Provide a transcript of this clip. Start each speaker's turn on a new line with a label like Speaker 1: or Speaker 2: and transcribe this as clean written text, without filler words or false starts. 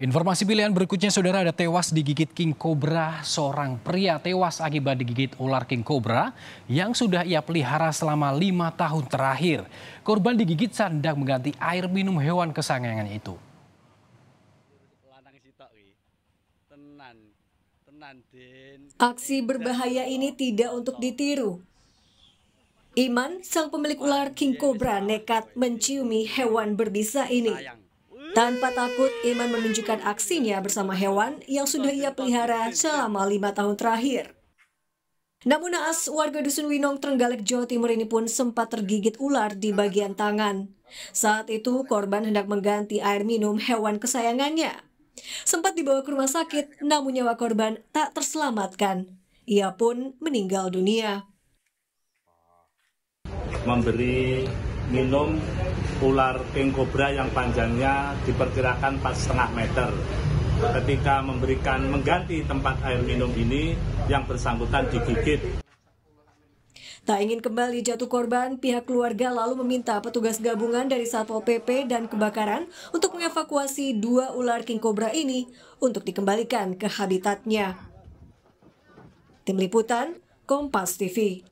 Speaker 1: Informasi pilihan berikutnya, saudara, ada tewas digigit king cobra. Seorang pria tewas akibat digigit ular king cobra yang sudah ia pelihara selama 5 tahun terakhir. Korban digigit saat hendak mengganti air minum hewan kesayangannya itu.
Speaker 2: Aksi berbahaya ini tidak untuk ditiru. Iman, sang pemilik ular king cobra, nekat menciumi hewan berbisa ini. Tanpa takut, Iman menunjukkan aksinya bersama hewan yang sudah ia pelihara selama 5 tahun terakhir. Namun naas, warga Dusun Winong, Trenggalek, Jawa Timur ini pun sempat tergigit ular di bagian tangan. Saat itu, korban hendak mengganti air minum hewan kesayangannya. Sempat dibawa ke rumah sakit, namun nyawa korban tak terselamatkan. Ia pun meninggal dunia.
Speaker 3: Memberi minum ular king cobra yang panjangnya diperkirakan 4,5 meter. Ketika mengganti tempat air minum ini, yang bersangkutan digigit.
Speaker 2: Tak ingin kembali jatuh korban, pihak keluarga lalu meminta petugas gabungan dari Satpol PP dan Kebakaran untuk mengevakuasi 2 ular king cobra ini untuk dikembalikan ke habitatnya. Tim Liputan, Kompas TV.